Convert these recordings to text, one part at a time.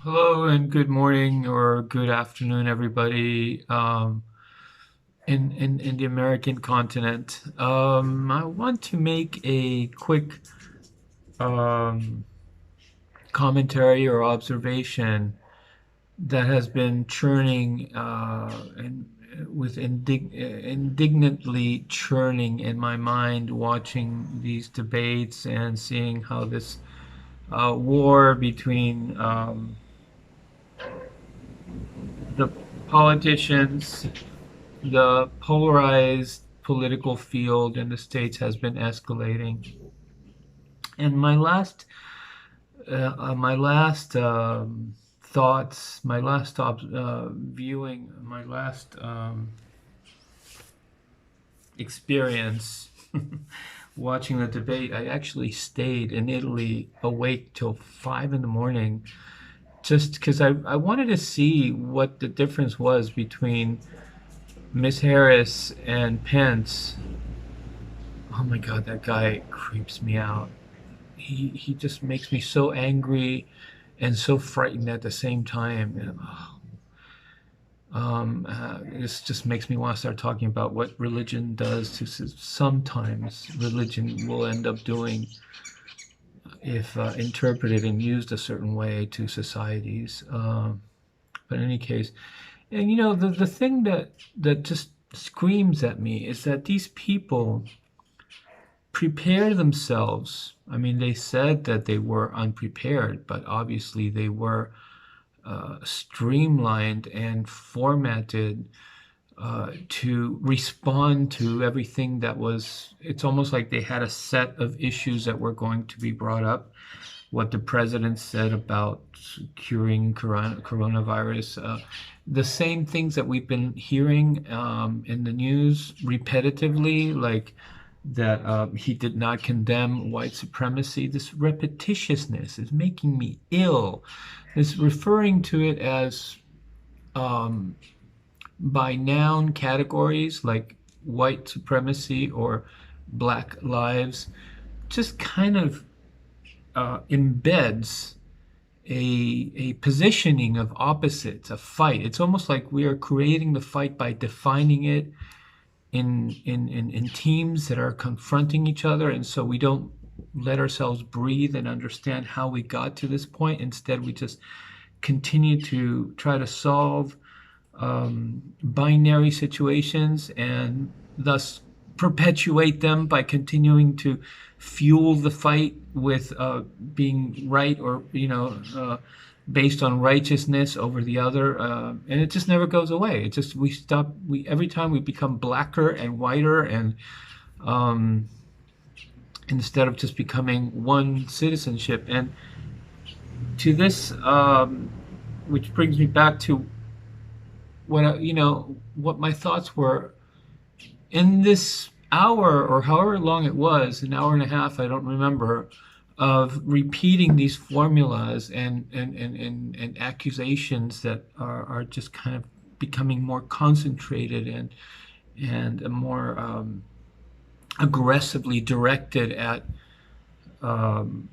Hello and good morning or good afternoon, everybody, in the American continent. I want to make a quick um, commentary or observation that has been churning and with indignantly churning in my mind, watching these debates and seeing how this war between the politicians, the polarized political field in the States has been escalating. And my last thoughts, my last viewing, my last experience watching the debate, I actually stayed in Italy awake till 5 in the morning just because I wanted to see what the difference was between Miss Harris and Pence. Oh my God, that guy creeps me out. He just makes me so angry and so frightened at the same time. And, this just makes me want to start talking about what religion does to sometimes religion will end up doing if interpreted and used a certain way to societies. But in any case, and the thing that just screams at me is that these people prepare themselves. I mean, they said that they were unprepared, but obviously they were streamlined and formatted to respond to everything that was. It's almost like they had a set of issues that were going to be brought up. What the president said about curing coronavirus, the same things that we've been hearing in the news repetitively, like that he did not condemn white supremacy. This repetitiousness is making me ill. This referring to it as um, by noun categories like white supremacy or black lives just kind of embeds a positioning of opposites, a fight. It's almost like we are creating the fight by defining it in teams that are confronting each other, and so we don't let ourselves breathe and understand how we got to this point. Instead, we just continue to try to solve binary situations and thus perpetuate them by continuing to fuel the fight with being right or based on righteousness over the other, and it just never goes away. It just we every time we become blacker and whiter, and um, instead of just becoming one citizenship. And to this, which brings me back to what my thoughts were in this hour or however long it was, an hour and a half, I don't remember, of repeating these formulas and accusations that are just kind of becoming more concentrated and more aggressively directed at um,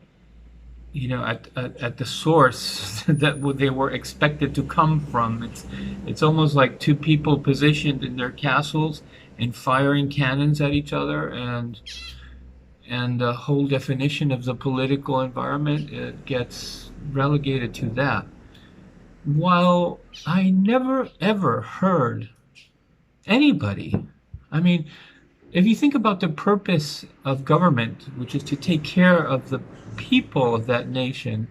at the source that they were expected to come from. It's almost like two people positioned in their castles and firing cannons at each other, and the whole definition of the political environment, it gets relegated to that. While I never ever heard anybody, I mean, if you think about the purpose of government, which is to take care of the people of that nation,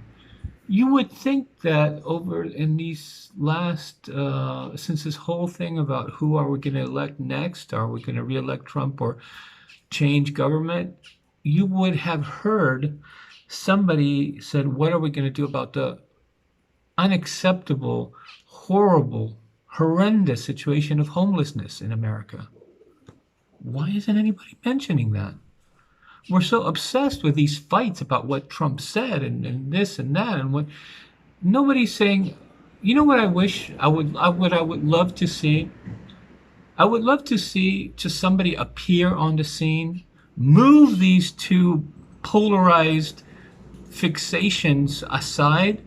you would think that over in these last, since this whole thing about who are we going to elect next, are we going to reelect Trump or change government, you would have heard somebody said, what are we going to do about the unacceptable, horrible, horrendous situation of homelessness in America? Why isn't anybody mentioning that? We're so obsessed with these fights about what Trump said and this and that, and what nobody's saying. You know what I wish I would love to see? I would love to see just somebody appear on the scene, move these two polarized fixations aside,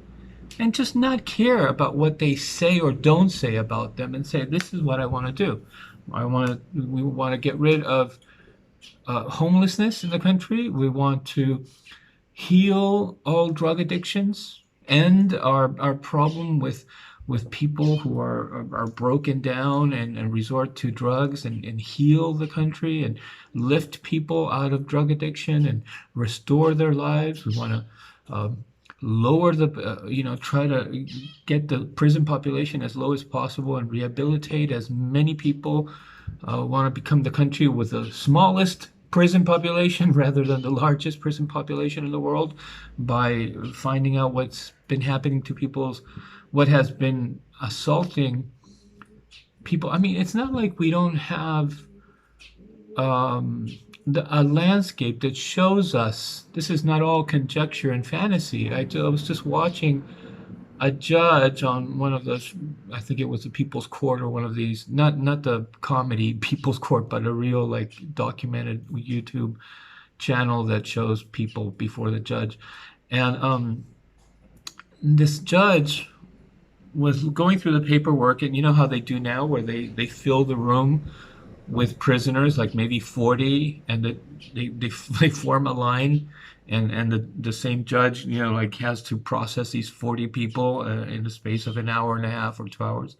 and just not care about what they say or don't say about them, and say, this is what I want to do. We want to get rid of homelessness in the country. We want to heal all drug addictions, end our problem with people who are broken down and resort to drugs, and heal the country and lift people out of drug addiction and restore their lives. We want to lower try to get the prison population as low as possible and rehabilitate as many people. Want to become the country with the smallest prison population rather than the largest prison population in the world, by finding out what's been happening to what has been assaulting people. I mean, it's not like we don't have a landscape that shows us this is not all conjecture and fantasy. I was just watching a judge on one of those, I think it was the People's Court or one of these, not the comedy People's Court, but a real like documented YouTube channel that shows people before the judge. And this judge was going through the paperwork, and you know how they do now, where they fill the room with prisoners, like maybe 40, and they form a line, and the same judge, like has to process these 40 people in the space of an hour and a half or 2 hours.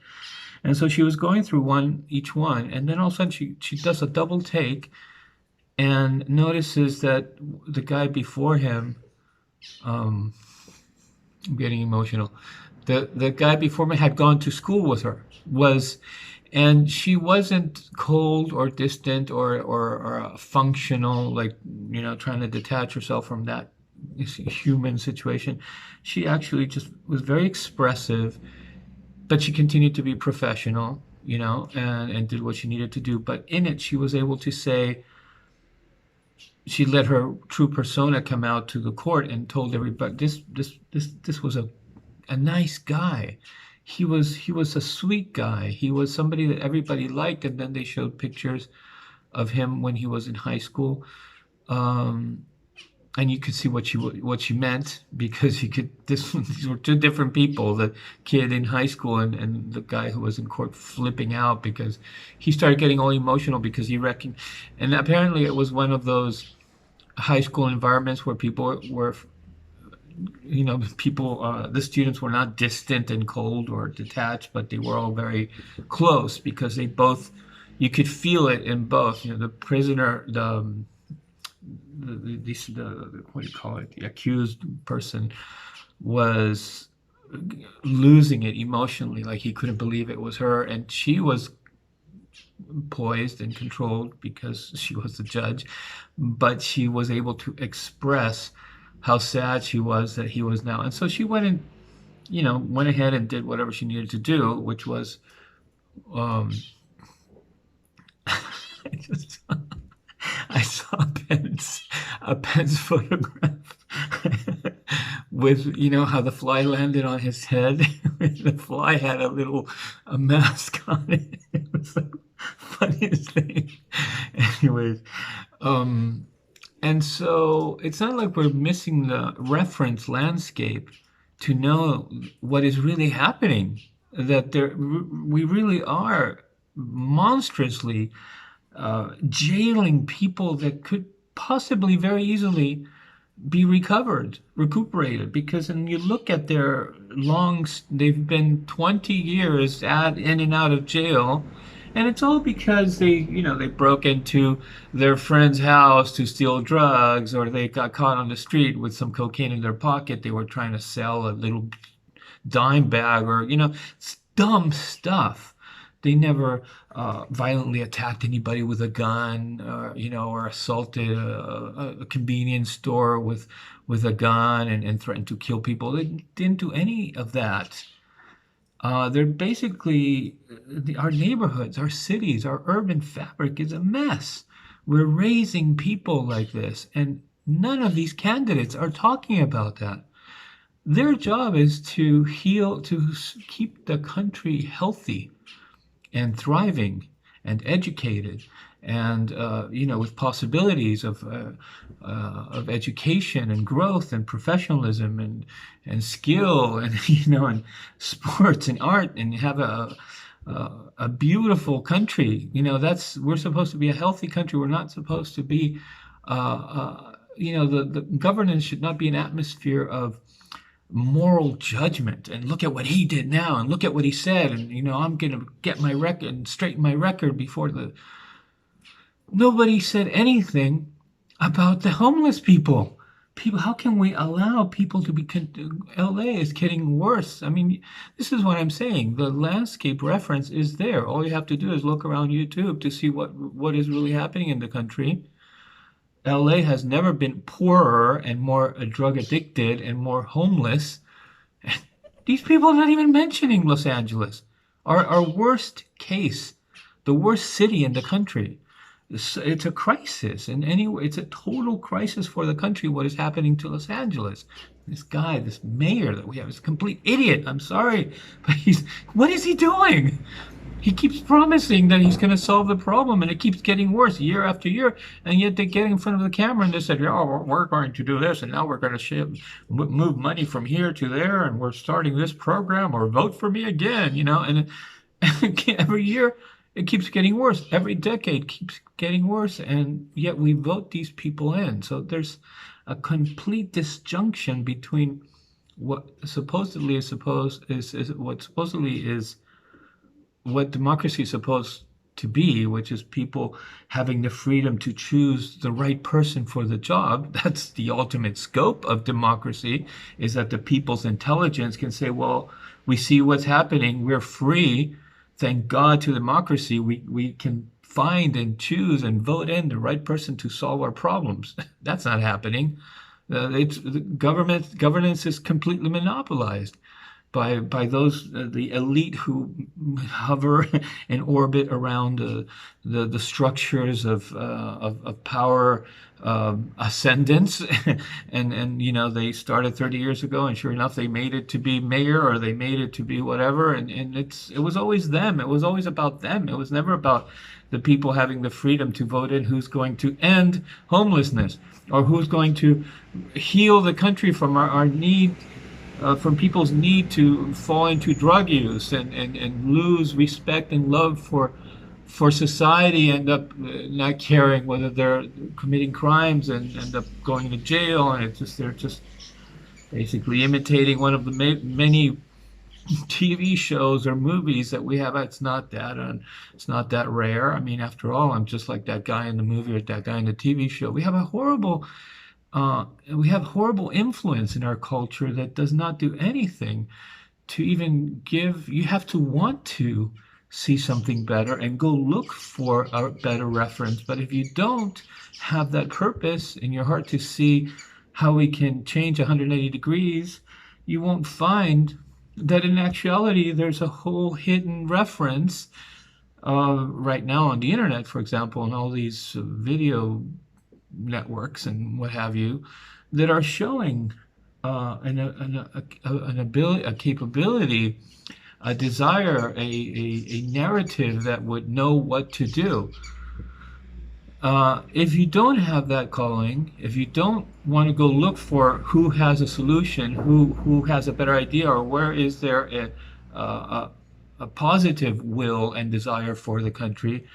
And so she was going through each one, and then all of a sudden she does a double take and notices that the guy before him, I'm getting emotional. The guy before me had gone to school with her, and she wasn't cold or distant or functional, like, trying to detach herself from that human situation. She actually just was very expressive, but she continued to be professional, and did what she needed to do. But in it, she was able to say, she let her true persona come out to the court and told everybody, this was a nice guy. He was a sweet guy. He was somebody that everybody liked. And then they showed pictures of him when he was in high school, and you could see what she meant, because these were two different people. The kid in high school and the guy who was in court, flipping out because he started getting all emotional because he reckoned, and apparently it was one of those high school environments where people were, the students were not distant and cold or detached, but they were all very close, because you could feel it in both. The prisoner, what do you call it? The accused person was losing it emotionally, like he couldn't believe it was her, and she was poised and controlled because she was the judge, but she was able to express how sad she was that he was now. And so she went ahead and did whatever she needed to do, which was, I saw Penn's photograph with, how the fly landed on his head. The fly had a mask on it. It was the funniest thing. Anyways, and so it's not like we're missing the reference landscape to know what is really happening, that we really are monstrously jailing people that could possibly very easily be recuperated, because when you look at they've been 20 years in and out of jail. And it's all because they broke into their friend's house to steal drugs, or they got caught on the street with some cocaine in their pocket. They were trying to sell a little dime bag, or, dumb stuff. They never violently attacked anybody with a gun, or assaulted a convenience store with a gun and threatened to kill people. They didn't do any of that. They're basically, our neighborhoods, our cities, our urban fabric is a mess. We're raising people like this, and none of these candidates are talking about that. Their job is to heal, to keep the country healthy and thriving and educated and with possibilities of education and growth and professionalism and skill and and sports and art, and have a beautiful country. That's we're supposed to be a healthy country. We're not supposed to be the governance should not be an atmosphere of moral judgment and look at what he did now and look at what he said, and I'm going to get my record and straighten my record before the nobody said anything about the homeless people. How can we allow people to be LA is getting worse. I mean, this is what I'm saying. The landscape reference is there. All you have to do is look around YouTube to see what is really happening in the country. LA has never been poorer and more drug addicted and more homeless. These people are not even mentioning Los Angeles, our worst case, the worst city in the country. It's a crisis, and anyway, it's a total crisis for the country. What is happening to Los Angeles? This mayor that we have is a complete idiot. I'm sorry, but what is he doing? He keeps promising that he's going to solve the problem, and it keeps getting worse year after year. And yet they get in front of the camera and they said, "Oh, we're going to do this, and now we're going to move money from here to there, and we're starting this program, or vote for me again." And every year it keeps getting worse. Every decade keeps getting worse, and yet we vote these people in. So there's a complete disjunction between what supposedly is what democracy is supposed to be, which is people having the freedom to choose the right person for the job. That's the ultimate scope of democracy, is that the people's intelligence can say, well, we see what's happening. We're free. Thank God to democracy. We can find and choose and vote in the right person to solve our problems. That's not happening. Governance is completely monopolized by those the elite who hover and orbit around the structures of power ascendance, and they started 30 years ago, and sure enough they made it to be mayor, or they made it to be whatever, and it was always them. It was always about them. It was never about the people having the freedom to vote in who's going to end homelessness, or who's going to heal the country from our need, from people's need to fall into drug use and lose respect and love for society, end up not caring whether they're committing crimes and end up going to jail, and they're just basically imitating one of the many TV shows or movies that we have. It's not that rare. I mean, after all, I'm just like that guy in the movie or that guy in the TV show. We have horrible influence in our culture that does not do anything to even give. You have to want to see something better and go look for a better reference. But if you don't have that purpose in your heart to see how we can change 180 degrees, you won't find that in actuality there's a whole hidden reference right now on the internet, for example, and all these video networks and what have you, that are showing an ability, a capability, a desire, a narrative that would know what to do. If you don't have that calling, if you don't want to go look for who has a solution, who has a better idea, or where is there a positive will and desire for the country,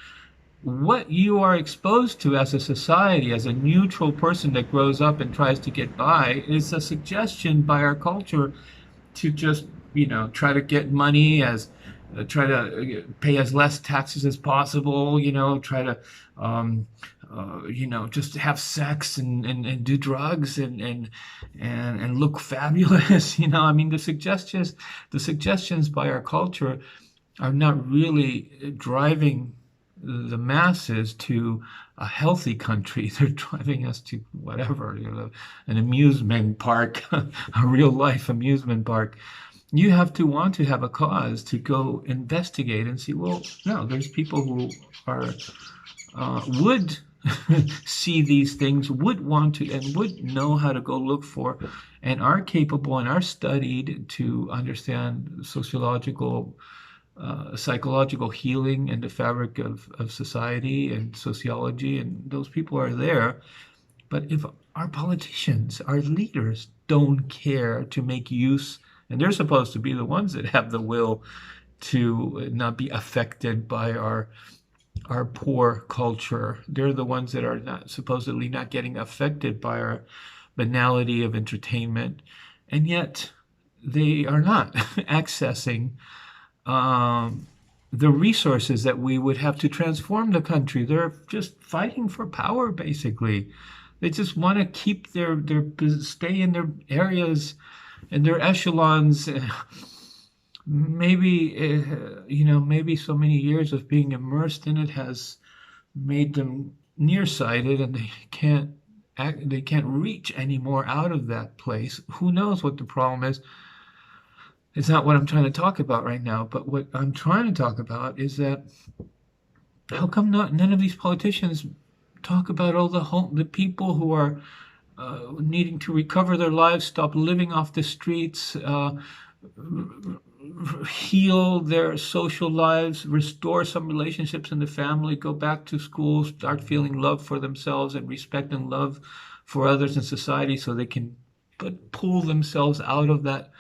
what you are exposed to as a society, as a neutral person that grows up and tries to get by, is a suggestion by our culture to just, try to get money, try to pay as less taxes as possible, try to, just have sex and do drugs and look fabulous. I mean, the suggestions by our culture are not really driving the masses to a healthy country. They're driving us to whatever, an amusement park, a real life amusement park. You have to want to have a cause to go investigate and see, well, no, there's people who are would see these things, would want to, and would know how to go look for, and are capable and are studied to understand sociological psychological healing in the fabric of society and sociology, and those people are there. But if our politicians, our leaders, don't care to make use, and they're supposed to be the ones that have the will to not be affected by our poor culture. They're the ones that are not supposedly not getting affected by our banality of entertainment, and yet they are not accessing um, the resources that we would have to transform the country. They're just fighting for power, basically. They just want to keep their stay in their areas and their echelons. Maybe maybe so many years of being immersed in it has made them nearsighted, and they can't reach any more out of that place. Who knows what the problem is? It's not what I'm trying to talk about right now, but what I'm trying to talk about is that how come none of these politicians talk about all the people who are needing to recover their lives, stop living off the streets, heal their social lives, restore some relationships in the family, go back to school, start feeling love for themselves and respect and love for others in society, so they can pull themselves out of that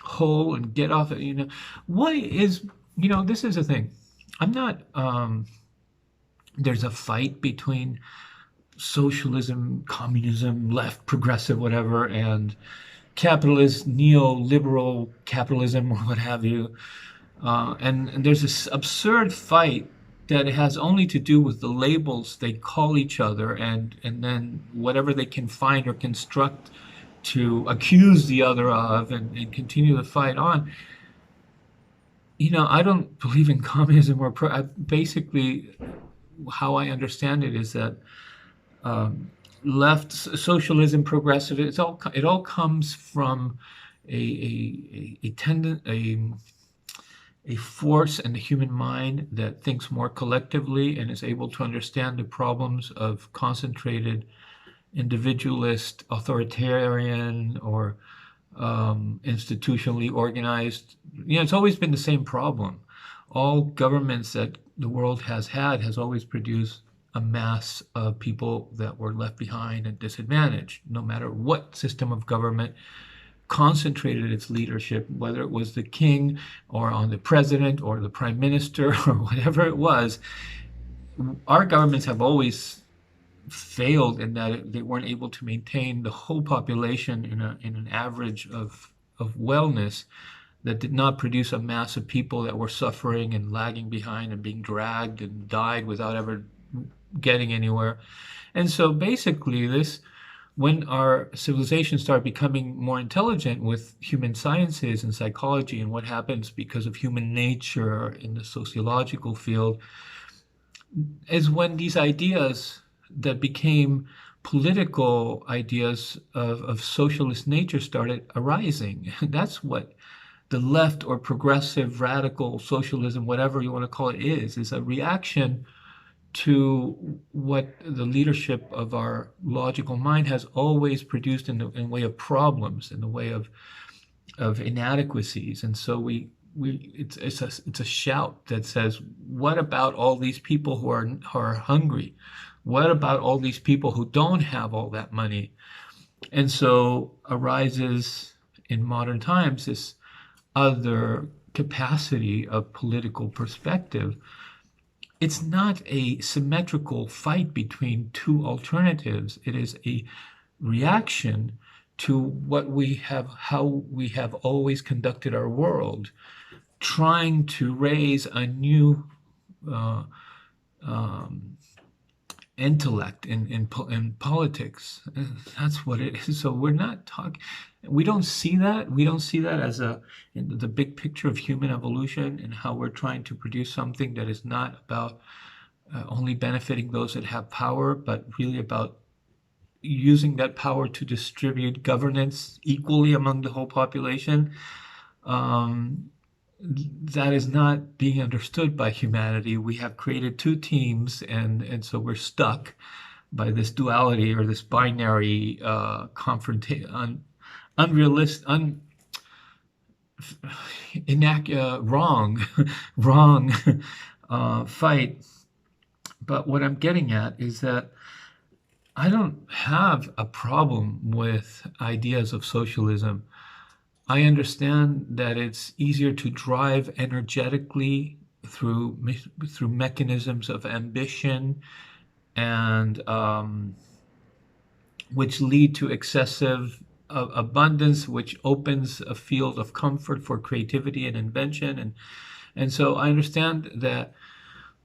hole and get off it. What is, this is the thing. I'm not, there's a fight between socialism, communism, left, progressive, whatever, and capitalist, neoliberal capitalism, or what have you. And there's this absurd fight that has only to do with the labels they call each other, and then whatever they can find or construct to accuse the other of, and continue the fight on. I don't believe in communism or basically how I understand it is that left socialism, progressive, it all comes from a force in the human mind that thinks more collectively and is able to understand the problems of concentrated individualist, authoritarian, or institutionally organized. It's always been the same problem. All governments that the world has had has always produced a mass of people that were left behind and disadvantaged, no matter what system of government concentrated its leadership, whether it was the king or on the president or the prime minister or whatever it was. Our governments have always failed in that they weren't able to maintain the whole population in an average of wellness that did not produce a mass of people that were suffering and lagging behind and being dragged and died without ever getting anywhere. And so basically when our civilization started becoming more intelligent with human sciences and psychology and what happens because of human nature in the sociological field, is when these ideas that became political ideas of socialist nature started arising. That's what the left or progressive radical socialism, whatever you want to call it, is a reaction to what the leadership of our logical mind has always produced in the way of problems, in the way of inadequacies. And so it's a shout that says, what about all these people who are hungry? What about all these people who don't have all that money? And so arises in modern times this other capacity of political perspective. It's not a symmetrical fight between two alternatives. It is a reaction to how we have always conducted our world, trying to raise a new intellect in politics. That's what it is. So we're not talking. We don't see that. We don't see that as in the big picture of human evolution and how we're trying to produce something that is not about only benefiting those that have power, but really about using that power to distribute governance equally among the whole population. That is not being understood by humanity. We have created two teams, and so we're stuck by this duality or this binary confrontation, unrealistic, wrong, wrong fight. But what I'm getting at is that I don't have a problem with ideas of socialism. I understand that it's easier to drive energetically through mechanisms of ambition and which lead to excessive abundance, which opens a field of comfort for creativity and invention. And so I understand that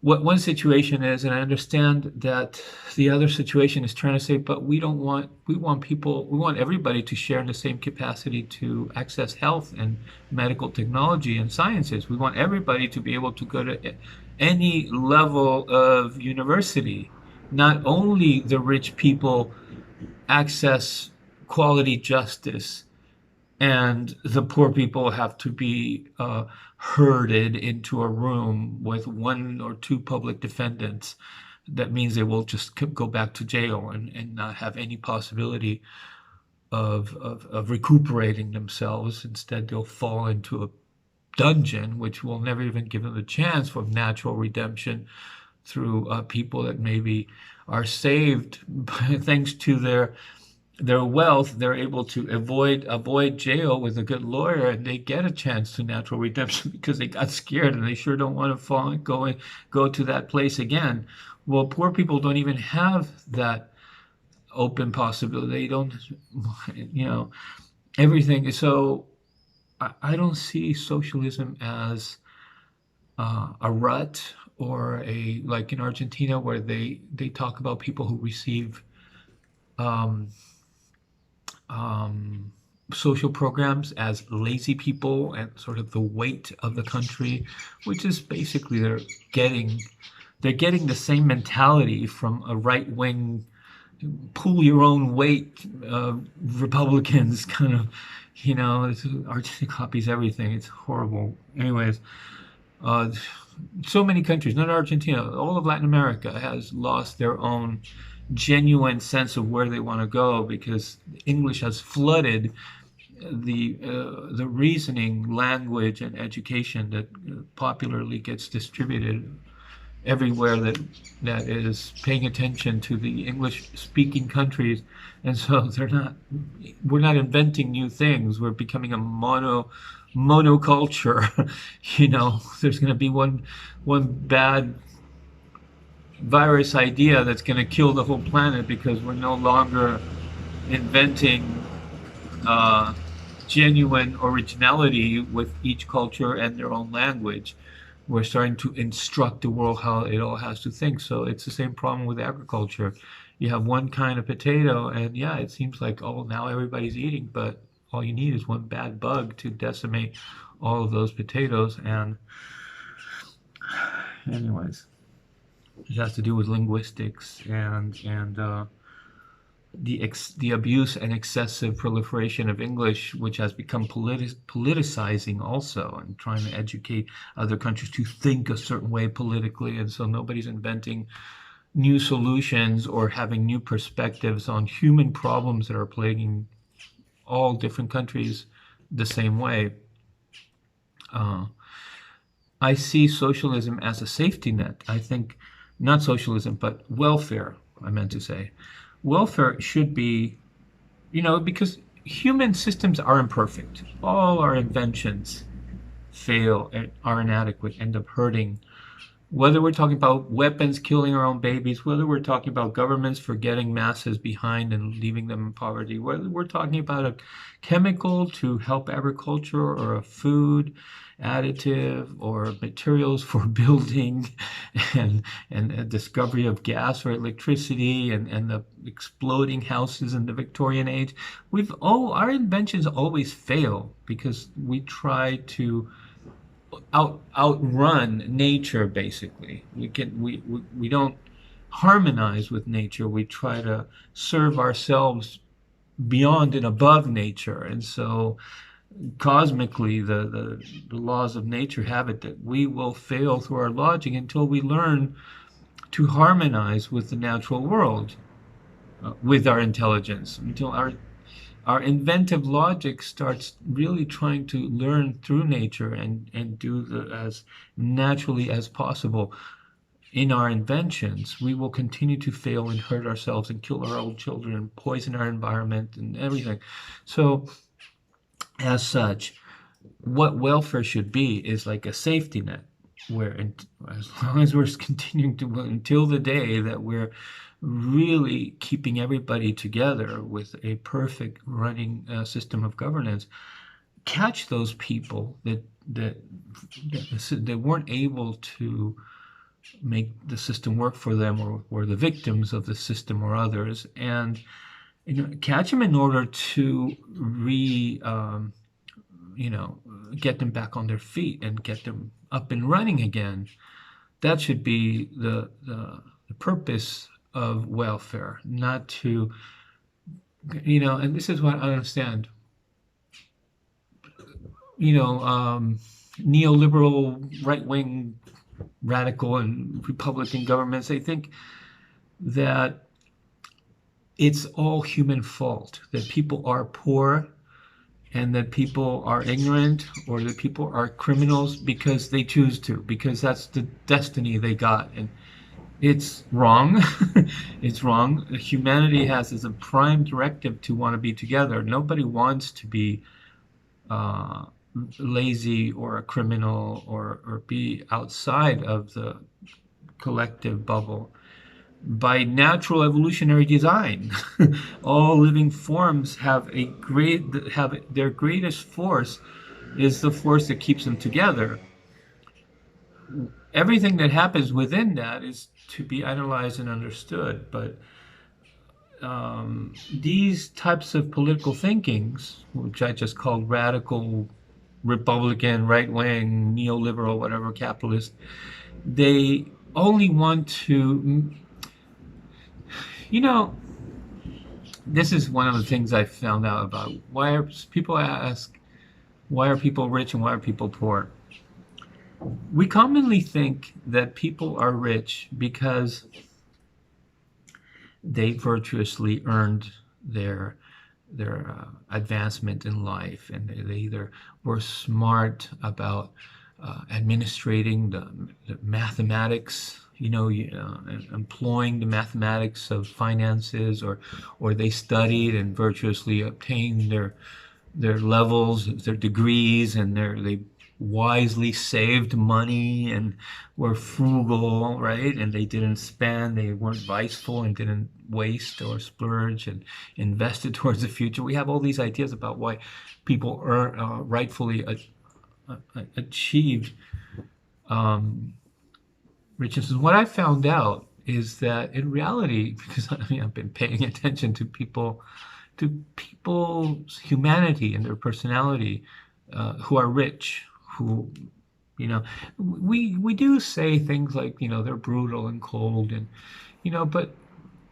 what one situation is, and I understand that the other situation is trying to say, but we want everybody to share in the same capacity to access health and medical technology and sciences. We want everybody to be able to go to any level of university. Not only the rich people access quality justice, and the poor people have to be herded into a room with one or two public defendants. That means they will just go back to jail and not have any possibility of recuperating themselves. Instead, they'll fall into a dungeon, which will never even give them a chance for natural redemption through people that maybe are saved thanks to their wealth. They're able to avoid jail with a good lawyer, and they get a chance to natural redemption because they got scared and they sure don't want to go to that place again. Well, poor people don't even have that open possibility. They don't, you know, everything. So I don't see socialism as a rut or a like in Argentina where they talk about people who receive um, um, social programs as lazy people and sort of the weight of the country, which is basically getting they're getting the same mentality from a right wing pull your own weight Republicans kind of, Argentina copies everything. It's horrible. Anyways, uh, so many countries, not Argentina, all of Latin America has lost their own genuine sense of where they want to go because English has flooded the reasoning, language, and education that popularly gets distributed everywhere that is paying attention to the English speaking countries. And so we're not inventing new things. We're becoming a monoculture. There's going to be one bad virus idea that's going to kill the whole planet because we're no longer inventing genuine originality with each culture and their own language. We're starting to instruct the world how it all has to think. So it's the same problem with agriculture. You have one kind of potato, and yeah, it seems like, oh, now everybody's eating, but all you need is one bad bug to decimate all of those potatoes. And anyways, it has to do with linguistics and the abuse and excessive proliferation of English, which has become politicizing also, and trying to educate other countries to think a certain way politically. And so nobody's inventing new solutions or having new perspectives on human problems that are plaguing all different countries the same way. I see socialism as a safety net. I think not socialism, but welfare, I meant to say. Welfare should be, because human systems are imperfect. All our inventions fail and are inadequate, end up hurting. Whether we're talking about weapons killing our own babies, whether we're talking about governments forgetting masses behind and leaving them in poverty, whether we're talking about a chemical to help agriculture or a food additive or materials for building and a discovery of gas or electricity and the exploding houses in the Victorian age, our inventions always fail because we try to outrun nature. Basically, we don't harmonize with nature. We try to serve ourselves beyond and above nature. And so cosmically, the laws of nature have it that we will fail through our logic until we learn to harmonize with the natural world, with our intelligence, until our inventive logic starts really trying to learn through nature and do as naturally as possible in our inventions, we will continue to fail and hurt ourselves and kill our own children and poison our environment and everything. So, as such, what welfare should be is like a safety net where as long as we're continuing to until the day that we're really keeping everybody together with a perfect running system of governance, catch those people that weren't able to make the system work for them, or the victims of the system or others, and catch them in order to you know, get them back on their feet and get them up and running again. That should be the purpose of welfare, not to, and this is what I understand, neoliberal, right-wing, radical and Republican governments, they think that it's all human fault, that people are poor and that people are ignorant or that people are criminals because they choose to, because that's the destiny they got. And it's wrong. It's wrong. Humanity has as a prime directive to want to be together. Nobody wants to be lazy or a criminal or be outside of the collective bubble. By natural evolutionary design, all living forms have their greatest force is the force that keeps them together. Everything that happens within that is to be analyzed and understood, but these types of political thinkings, which I just called radical, Republican, right-wing, neoliberal, whatever, capitalist, they only want to, this is one of the things I found out about why people ask, why are people rich and why are people poor? We commonly think that people are rich because they virtuously earned their advancement in life, and they either were smart about administrating the mathematics, employing the mathematics of finances, or they studied and virtuously obtained their levels, their degrees, and they wisely saved money and were frugal, right? And they didn't spend, they weren't viceful and didn't waste or splurge and invested towards the future. We have all these ideas about why people rightfully achieved richness. And what I found out is that in reality, because I've been paying attention to people's humanity and their personality, who are rich, who, we do say things like, they're brutal and cold and, but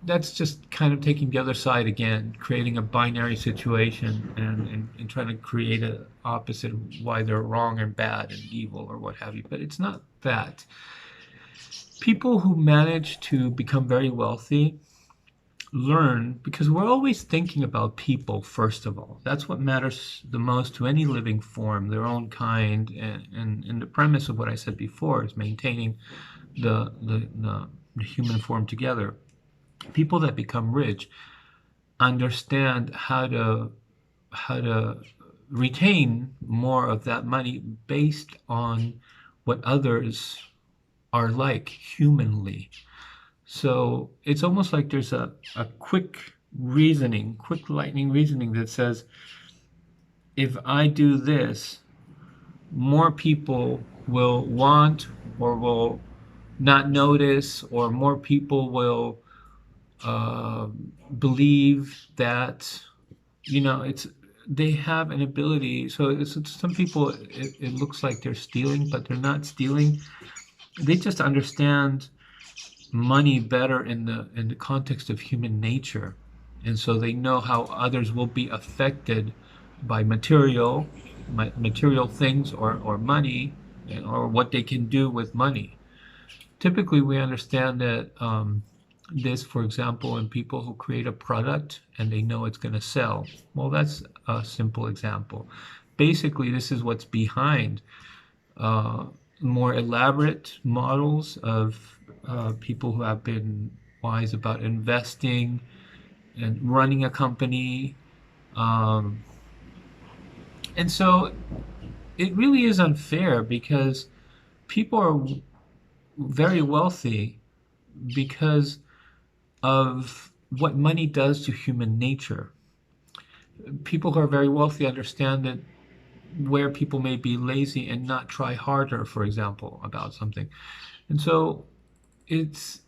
that's just kind of taking the other side again, creating a binary situation and trying to create an opposite of why they're wrong and bad and evil or what have you. But it's not that. People who manage to become very wealthy learn, because we're always thinking about people first of all. That's what matters the most to any living form, their own kind, and the premise of what I said before is maintaining the human form together. People that become rich understand how to retain more of that money based on what others are like humanly. So it's almost like there's a quick lightning reasoning that says, if I do this, more people will want or will not notice, or more people will believe that, they have an ability. So some people, it looks like they're stealing, but they're not stealing. They just understand money better in the context of human nature, and so they know how others will be affected by material things or money, or what they can do with money. Typically, we understand that this, for example, in people who create a product and they know it's going to sell. Well, that's a simple example. Basically, this is what's behind uh, more elaborate models of people who have been wise about investing and running a company. Um, and so it really is unfair because people are very wealthy because of what money does to human nature. People who are very wealthy understand that where people may be lazy and not try harder, for example, about something. And so it's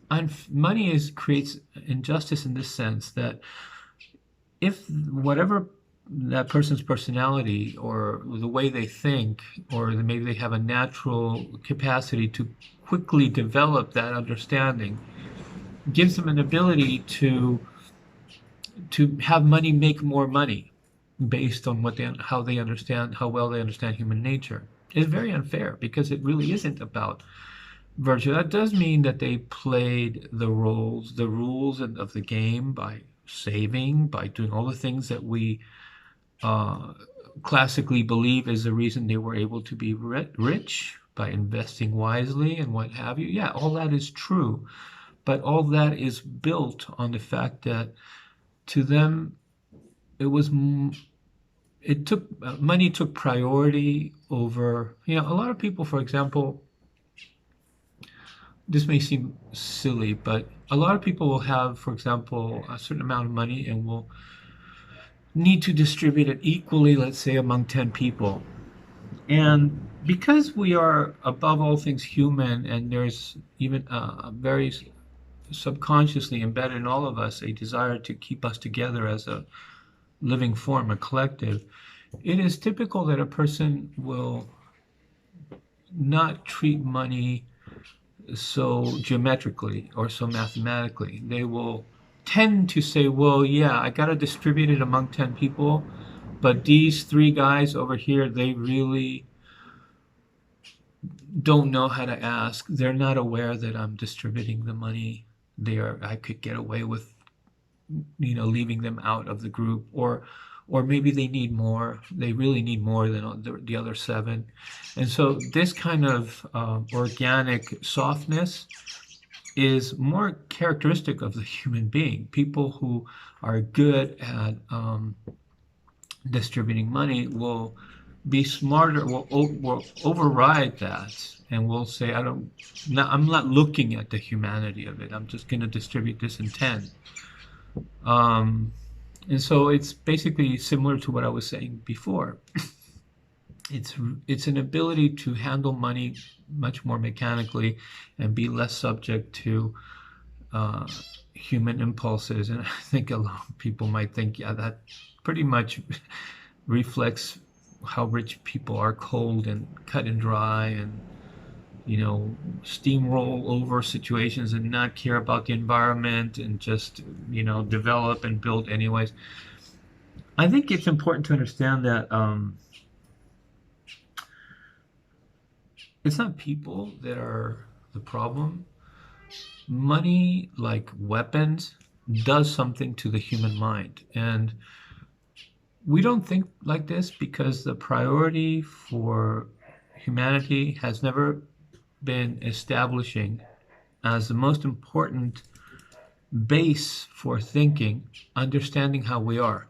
money is creates injustice in this sense that if whatever that person's personality or the way they think, or maybe they have a natural capacity to quickly develop that understanding, gives them an ability to have money make more money based on how they understand, how well they understand human nature, is very unfair because it really isn't about virtue. That does mean that they played the rules of the game by saving, by doing all the things that we uh, classically believe is the reason they were able to be rich, by investing wisely and what have you. Yeah, all that is true, but all that is built on the fact that to them it was it took money took priority over, a lot of people, for example, this may seem silly, but a lot of people will have, for example, a certain amount of money and will need to distribute it equally, let's say among 10 people. And because we are above all things human, and there's even very subconsciously embedded in all of us a desire to keep us together as a living form, a collective, it is typical that a person will not treat money so geometrically or so mathematically. They will tend to say, well, yeah, I got to distribute it among 10 people, but these three guys over here, they really don't know how to ask. They're not aware that I'm distributing the money. I could get away with, leaving them out of the group, or maybe they need more. They really need more than the other seven. And so this kind of organic softness is more characteristic of the human being. People who are good at distributing money will be smarter, will override that, and will say, I'm not looking at the humanity of it. I'm just going to distribute this in 10. And so it's basically similar to what I was saying before. It's an ability to handle money much more mechanically and be less subject to human impulses. And I think a lot of people might think, yeah, that pretty much reflects how rich people are: cold and cut and dry, and steamroll over situations and not care about the environment and just develop and build anyways. I think it's important to understand that it's not people that are the problem. Money, like weapons, does something to the human mind, and we don't think like this because the priority for humanity has never been establishing as the most important base for thinking, understanding how we are.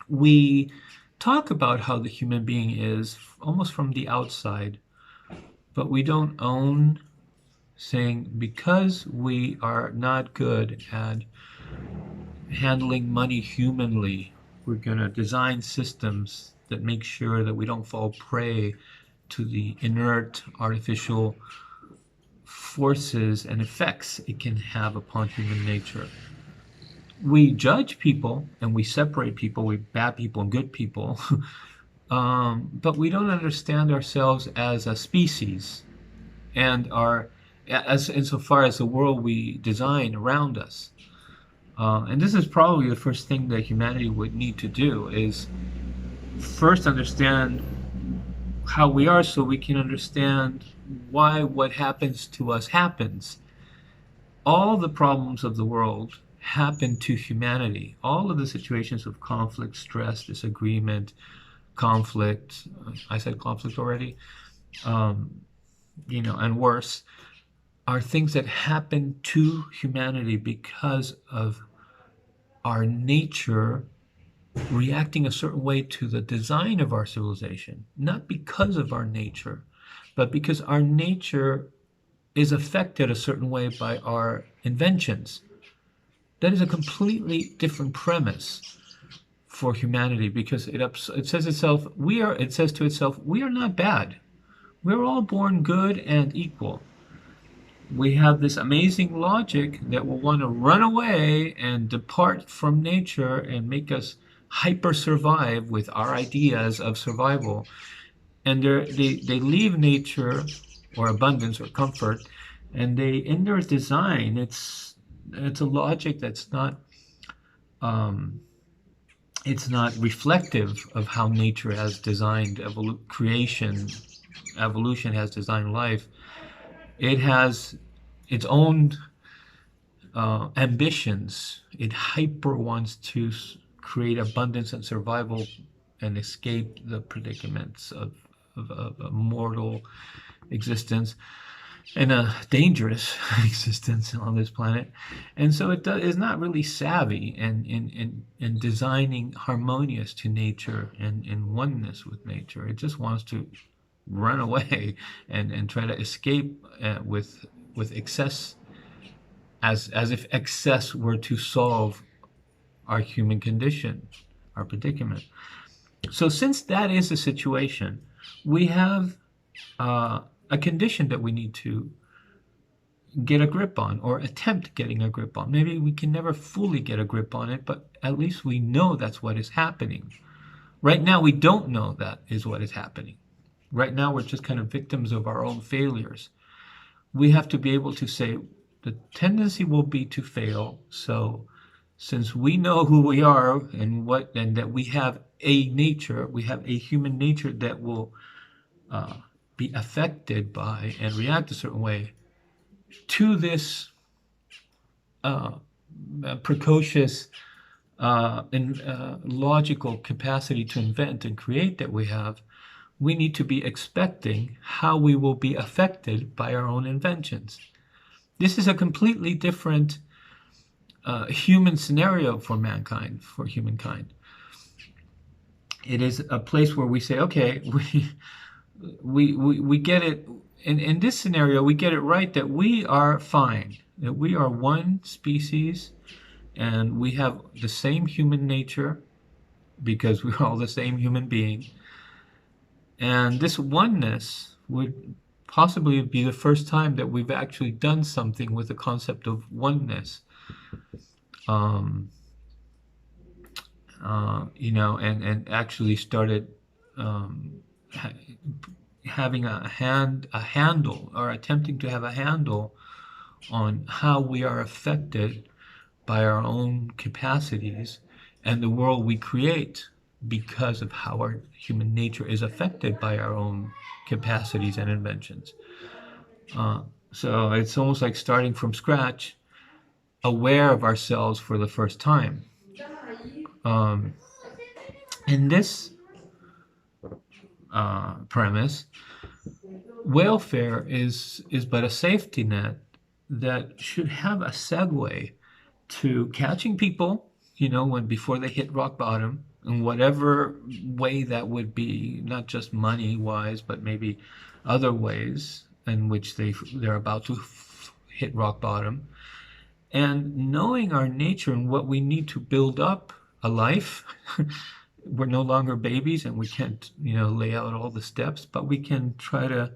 We talk about how the human being is almost from the outside, but we don't own saying, because we are not good at handling money humanly, we're going to design systems that make sure that we don't fall prey to the inert, artificial forces and effects it can have upon human nature. We judge people and we separate people, we bad people and good people, but we don't understand ourselves as a species and as insofar as the world we design around us. And this is probably the first thing that humanity would need to do, is first understand how we are, so we can understand why what happens to us happens. all the problems of the world happen to humanity. All of the situations of conflict, stress, disagreement, conflict. I said conflict already. Um, and worse, are things that happen to humanity because of our nature reacting a certain way to the design of our civilization, not because of our nature, but because our nature is affected a certain way by our inventions. That is a completely different premise for humanity because it says itself it says to itself, we are not bad. We're all born good and equal. We have this amazing logic that will want to run away and depart from nature and make us hyper survive with our ideas of survival. And they leave nature or abundance or comfort, and they in their design it's a logic that's not um, it's not reflective of how nature has designed evolution has designed life. It has its own ambitions. It hyper wants to create abundance and survival and escape the predicaments of a mortal existence and a dangerous existence on this planet. And so is not really savvy in designing harmonious to nature and in oneness with nature. It just wants to run away and try to escape with excess, as if excess were to solve our human condition, our predicament. So since that is the situation, we have a condition that we need to get a grip on or attempt getting a grip on. Maybe we can never fully get a grip on it, but at least we know that's what is happening. Right now, we don't know that is what is happening. Right now, we're just kind of victims of our own failures. We have to be able to say the tendency will be to fail. So since we know who we are and that we have a nature, we have a human nature that will be affected by and react a certain way to this uh, precocious and logical capacity to invent and create that we have, we need to be expecting how we will be affected by our own inventions. This is a completely different human scenario for mankind, for humankind. It is a place where we say, okay, we get it. In this scenario, we get it right that we are fine, that we are one species and we have the same human nature because we're all the same human being. And this oneness would possibly be the first time that we've actually done something with the concept of oneness. Um, and actually started ha- having a handle, or attempting to have a handle on how we are affected by our own capacities and the world we create because of how our human nature is affected by our own capacities and inventions. Uh, so it's almost like starting from scratch, aware of ourselves for the first time. Um, in this premise, welfare is but a safety net that should have a segue to catching people, when before they hit rock bottom, in whatever way that would be, not just money wise, but maybe other ways in which they're about to hit rock bottom, and knowing our nature and what we need to build up a life. We're no longer babies and we can't, lay out all the steps, but we can try to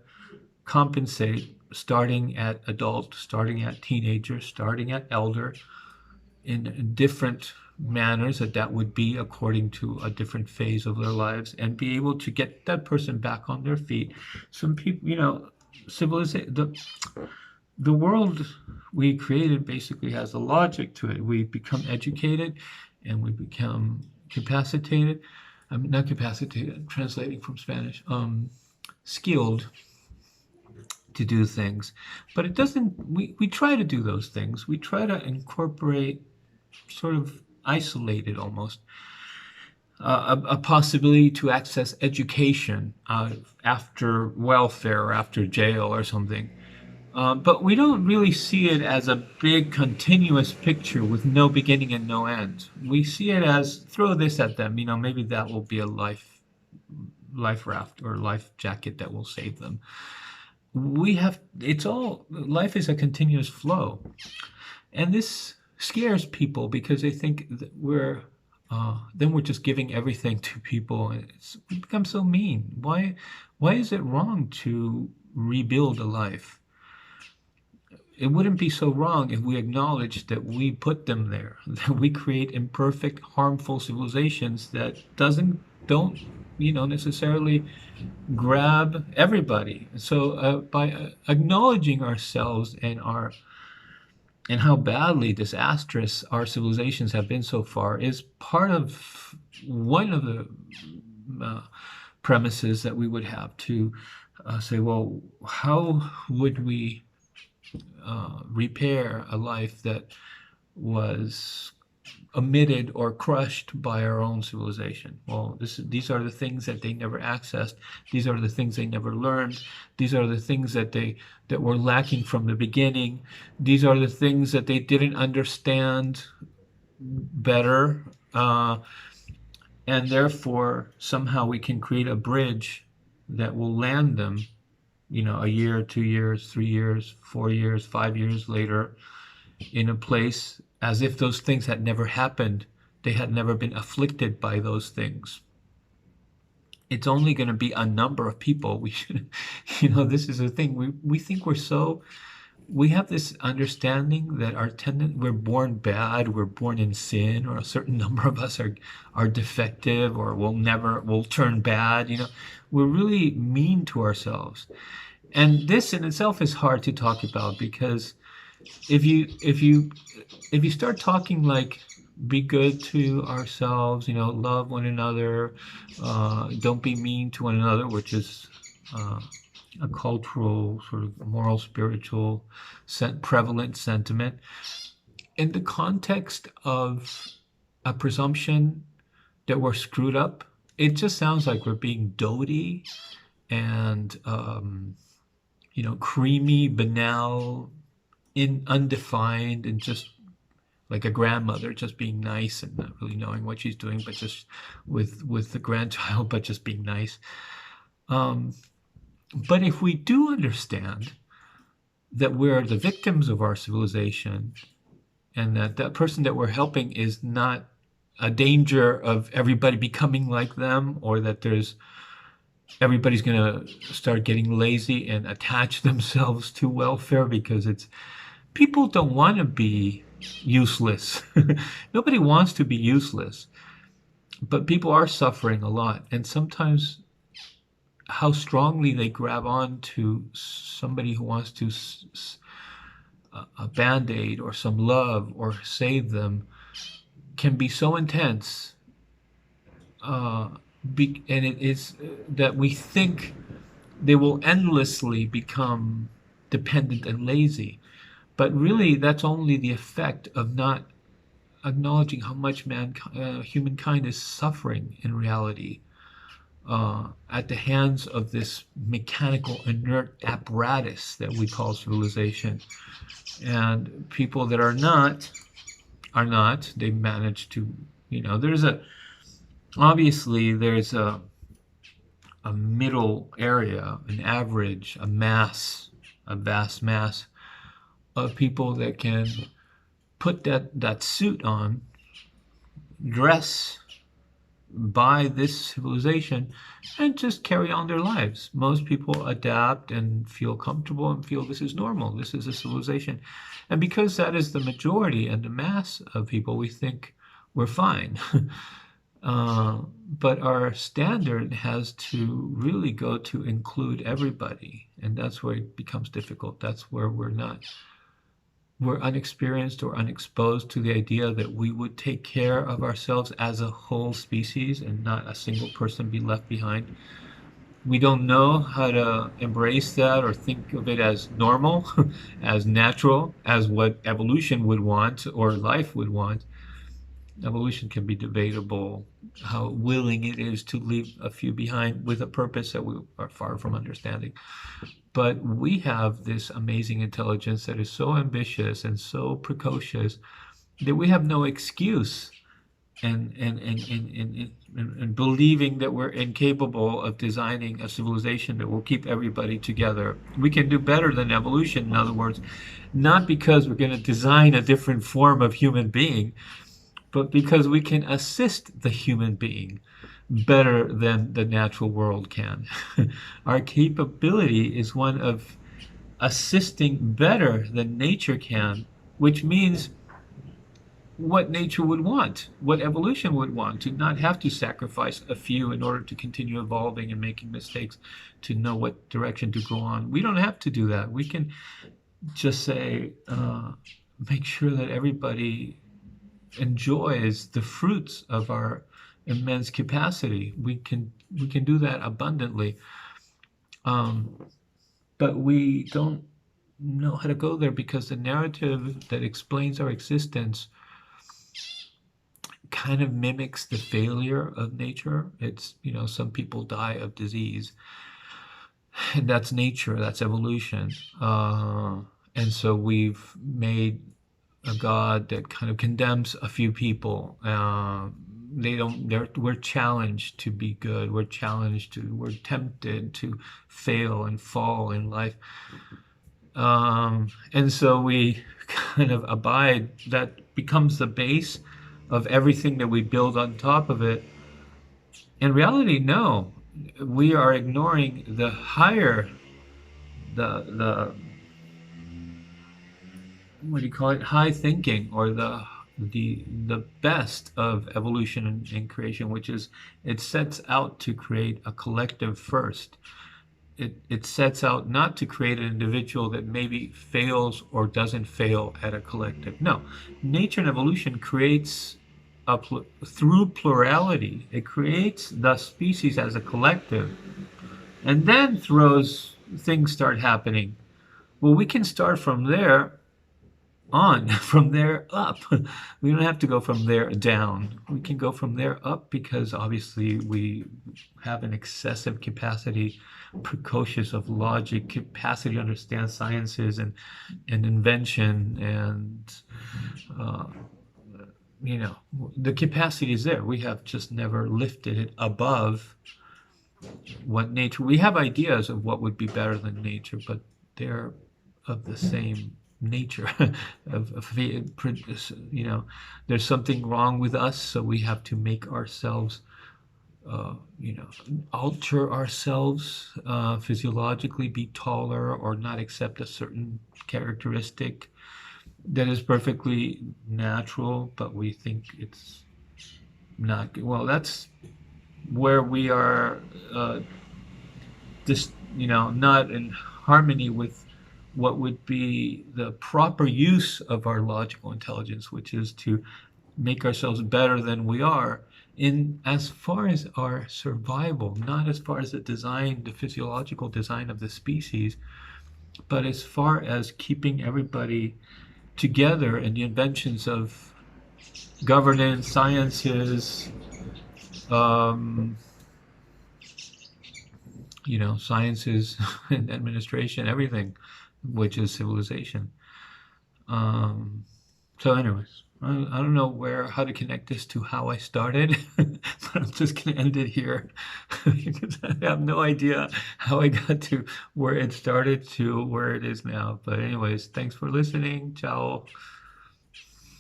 compensate starting at adult, starting at teenager, starting at elder, in different manners that would be according to a different phase of their lives, and be able to get that person back on their feet. Some people, civilization, the world we created basically has a logic to it. We become educated and we become capacitated. I mean, not capacitated, translating from Spanish, skilled to do things. But it doesn't, we try to do those things. We try to incorporate, sort of isolated almost, a possibility to access education after welfare or after jail or something. But we don't really see it as a big continuous picture with no beginning and no end. We see it as throw this at them, maybe that will be a life raft or life jacket that will save them. It's all, life is a continuous flow. And this scares people because they think that then we're just giving everything to people. And we become so mean. Why is it wrong to rebuild a life? It wouldn't be so wrong if we acknowledged that we put them there, that we create imperfect, harmful civilizations that don't necessarily grab everybody. So by acknowledging ourselves and how badly disastrous our civilizations have been so far is part of one of the premises that we would have to say, well, how would we repair a life that was omitted or crushed by our own civilization? Well, these are the things that they never accessed. These are the things they never learned. These are the things that were lacking from the beginning. These are the things that they didn't understand better, and therefore somehow we can create a bridge that will land them, a year, 2 years, 3 years, 4 years, 5 years later, in a place as if those things had never happened. They had never been afflicted by those things. It's only going to be a number of people. We should, this is the thing. We think we have this understanding that we're born bad, we're born in sin, or a certain number of us are defective, or will turn bad. We're really mean to ourselves. And this in itself is hard to talk about, because if you start talking like, be good to ourselves, love one another, don't be mean to one another, which is a cultural, sort of moral, spiritual, prevalent sentiment, in the context of a presumption that we're screwed up, it just sounds like we're being doty and creamy, banal, undefined, and just like a grandmother, just being nice and not really knowing what she's doing, but just with the grandchild, but just being nice. But if we do understand that we're the victims of our civilization, and that person that we're helping is not a danger of everybody becoming like them, or that everybody's going to start getting lazy and attach themselves to welfare because people don't want to be useless. Nobody wants to be useless, but people are suffering a lot. And sometimes how strongly they grab on to somebody who wants to a band-aid or some love or save them can be so intense, and it is that we think they will endlessly become dependent and lazy. But really, that's only the effect of not acknowledging how much humankind is suffering in reality, at the hands of this mechanical, inert apparatus that we call civilization. And people that are not, they manage to, obviously there's a middle area, an average, a vast mass of people that can put that suit on, dress by this civilization, and just carry on their lives. Most people adapt and feel comfortable and feel this is normal, this is a civilization. And because that is the majority and the mass of people, we think we're fine. But our standard has to really go to include everybody, and that's where it becomes difficult. That's where we're unexperienced or unexposed to the idea that we would take care of ourselves as a whole species and not a single person be left behind. We don't know how to embrace that or think of it as normal, as natural, as what evolution would want or life would want. Evolution can be debatable, how willing it is to leave a few behind with a purpose that we are far from understanding. But we have this amazing intelligence that is so ambitious and so precocious that we have no excuse and believing that we're incapable of designing a civilization that will keep everybody together. We can do better than evolution, in other words, not because we're going to design a different form of human being, but because we can assist the human being better than the natural world can. Our capability is one of assisting better than nature can, which means what nature would want, what evolution would want, to not have to sacrifice a few in order to continue evolving and making mistakes to know what direction to go on. We don't have to do that. We can just say, make sure that everybody enjoys the fruits of our immense capacity. We can do that abundantly, um, but we don't know how to go there because the narrative that explains our existence kind of mimics the failure of nature. It's, some people die of disease, and that's nature, that's evolution. And so we've made a God that kind of condemns a few people. We're challenged to be good. We're tempted to fail and fall in life. And so we kind of abide. That becomes the base of everything that we build on top of it. In reality, no, we are ignoring the higher, the what do you call it, high thinking, or the best of evolution and creation, which is it sets out to create a collective first. It sets out not to create an individual that maybe fails or doesn't fail at a collective. No, nature and evolution creates through plurality. It creates the species as a collective, and then things start happening. Well, we can start from there on, from there up. We don't have to go from there down. We can go from there up because obviously we have an excessive capacity, precocious of logic, capacity to understand sciences and invention, and uh, the capacity is there. We have just never lifted it above what nature. We have ideas of what would be better than nature, but they're of the same nature there's something wrong with us, so we have to make ourselves alter ourselves physiologically, be taller or not accept a certain characteristic that is perfectly natural, but we think it's not good. Well, that's where we are just not in harmony with what would be the proper use of our logical intelligence, which is to make ourselves better than we are in as far as our survival, not as far as the physiological design of the species, but as far as keeping everybody together in the inventions of governance, sciences, um, sciences and administration, everything, which is civilization. Um, so, anyways, I don't know how to connect this to how I started, but I'm just going to end it here because I have no idea how I got to where it started to where it is now. But, anyways, thanks for listening. Ciao.